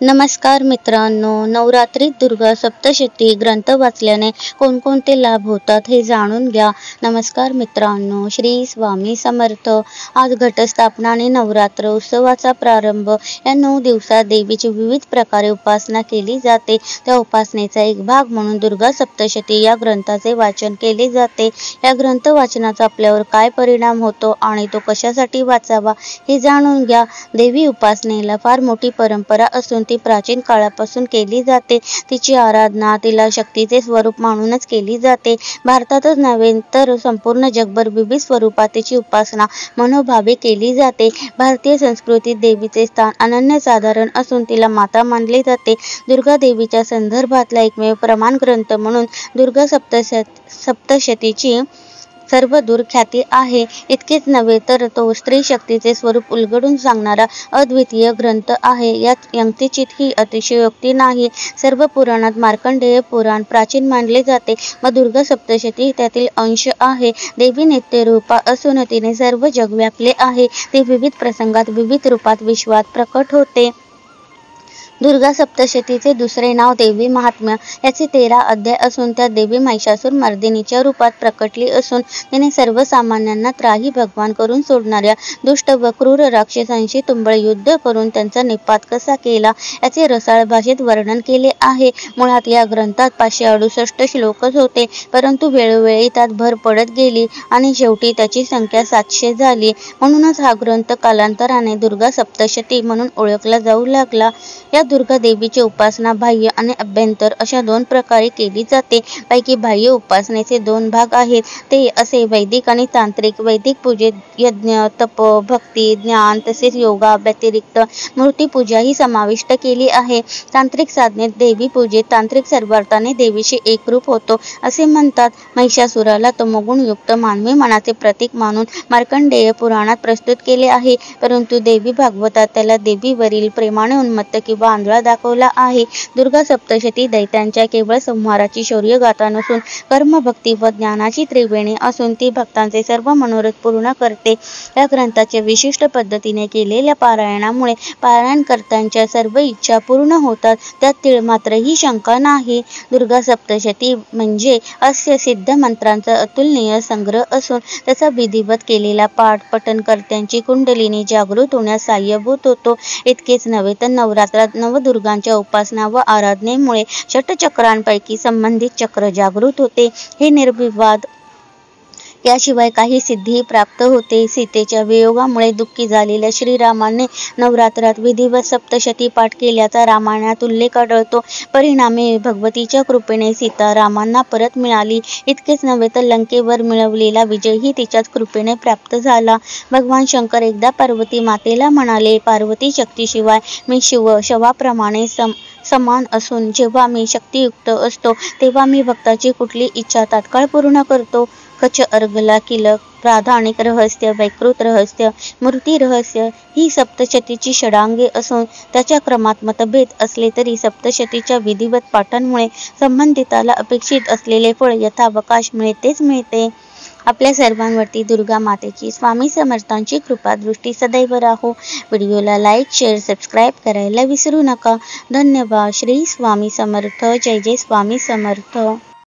नमस्कार मित्रांनो, नवरात्रीत दुर्गा सप्तशती ग्रंथ वाचल्याने कोणकोणते लाभ होतात हे जाणून घ्या. नमस्कार मित्रांनो, श्री स्वामी समर्थ. आज घटस्थापना आणि नवरात्र उत्सवाचा प्रारंभ. या 9 दिवसात देवीची विविध प्रकारे उपासना केली जाते. त्या उपासनेचा एक भाग म्हणून दुर्गा सप्तशती या ग्रंथाचे वाचन केले जाते. या ग्रंथ वाचनाचा आपल्यावर काय परिणाम होतो आणि तो कशासाठी वाचावा हे जाणून घ्या. देवी उपासनेला फार मोठी परंपरा असून ती प्राचीन काळापासून केली जाते. तिची आराधना तिला शक्तीचे स्वरूप मानूनच केली जाते. भारतातच नव्हे तर संपूर्ण जगभर विविध स्वरूपात तिची उपासना मनोभावे केली जाते. भारतीय संस्कृतीत देवीचे स्थान अनन्यसाधारण असून तिला माता मानले जाते. दुर्गा देवीच्या संदर्भातला एकमेव प्रमाण ग्रंथ म्हणून दुर्गा सप्तशतीची सर्वदूर ख्याती आहे. इतकेच नव्हे तर तो स्त्री शक्तीचे स्वरूप उलगडून सांगणारा अद्वितीय ग्रंथ आहे. यात यंत्रिचित ही अतिशयोक्ती नाही. सर्व पुराणात मार्कंडेय पुराण प्राचीन मानले जाते व दुर्गा सप्तशती त्यातील अंश आहे. देवी नित्यरूपा असून तिने सर्व जग व्यापले आहे. ती विविध प्रसंगात विविध रूपात विश्वात प्रकट होते. दुर्गा सप्तशतीचे दुसरे नाव देवी महात्म्य. याचे 13 अध्याय असून त्यात देवी महिषासूर मर्दिनीच्या रूपात प्रकटली असून तिने सर्वसामान्यांना त्राही भगवान करून सोडणाऱ्या दुष्ट व क्रूर राक्षसांशी तुंबळ युद्ध करून त्यांचा निपात कसा केला याचे रसाळ भाषेत वर्णन केले आहे. मुळात या ग्रंथात 568 श्लोकच होते, परंतु वेळोवेळी त्यात भर पडत गेली आणि शेवटी त्याची संख्या 700 झाली. म्हणूनच हा ग्रंथ कालांतराने दुर्गा सप्तशती म्हणून ओळखला जाऊ लागला. या दुर्गा देवीची उपासना बाह्य आणि अभ्यंतर अशा 2 प्रकारे केली जाते. पैकी बाह्य उपासनेचे 2 भाग आहेत, ते असे वैदिक आणि तांत्रिक. वैदिक पूजेत यज्ञ, तप, भक्ती, ज्ञान तसेच योगा व्यतिरिक्त मूर्तीपूजा ही समाविष्ट केली आहे. तांत्रिक साधनेत देवी पूजेत तांत्रिक सर्वार्थाने देवीशी एकरूप होतो असे म्हणतात. महिषासुराला तमोगुणयुक्त मानवी मनाचे प्रतीक मानून मार्कंडेय पुराणात प्रस्तुत केले आहे, परंतु देवी भागवतात त्याला देवीवरील प्रेमाने उन्मत्त किंवा आंधळा दाखवला आहे. दुर्गा सप्तशती दैत्यांच्या केवळ संहाराची शौर्यगाथा नसून कर्म, भक्ती व ज्ञानाची त्रिवेणी असून ती भक्तांचे सर्व मनोरथ पूर्ण करते. या ग्रंथाच्या विशिष्ट पद्धतीने केलेल्या पारायणामुळे पारायणकर्त्यांच्या सर्व इच्छा पूर्ण होतात, त्यात तीळमात्रही शंका नाही. दुर्गा सप्तशती म्हणजे अस्य सिद्ध मंत्रांचा अतुलनीय संग्रह असून त्याचा विधिवत केलेला पाठ पठणकर्त्यांची कुंडलिनी जागृत होण्यास साहाय्यभूत होतो. इतकेच नव्हे तर नवरात्रात नवदुर्गांच्या उपासना व आराधनेमुळे षटचक्रांपैकी संबंधित चक्र जागृत होते, हे निर्विवाद. याशिवाय काही सिद्धी प्राप्त होते. सीतेच्या वियोगामुळे दुःखी झालेल्या श्रीरामाने नवरात्रात विधिवत सप्तशती पाठ केल्याचा रामायणात उल्लेख आढळतो. परिणामी भगवतीच्या कृपेने सीता रामांना परत मिळाली. इतकेच नव्हे तर लंकेवर मिळवलेला विजयही तिच्याच कृपेने प्राप्त झाला. भगवान शंकर एकदा पार्वती मातेला म्हणाले, पार्वती शक्तीशिवाय मी शवाप्रमाणे समान असून जेव्हा मी शक्तियुक्त असतो तेव्हा मी भक्ताची कुठली इच्छा तात्काळ पूर्ण करतो. कच, अर्गला, किलक, प्राधानिक रहस्य, वैकृत रहस्य, मूर्ती रहस्य ही सप्तशतीची षडांगे असून त्याच्या क्रमात मतभेद असले तरी सप्तशतीच्या विधिवत पाठांमुळे संबंधिताला अपेक्षित असलेले फळ यथावकाश मिळतेच मिळते. आपल्या सर्वांवरती दुर्गा मातेची, स्वामी समर्थांची कृपा दृष्टी सदैव राहो. व्हिडिओला लाईक, शेअर, सबस्क्राईब करायला विसरू नका. धन्यवाद. श्री स्वामी समर्थ. जय जय स्वामी समर्थ.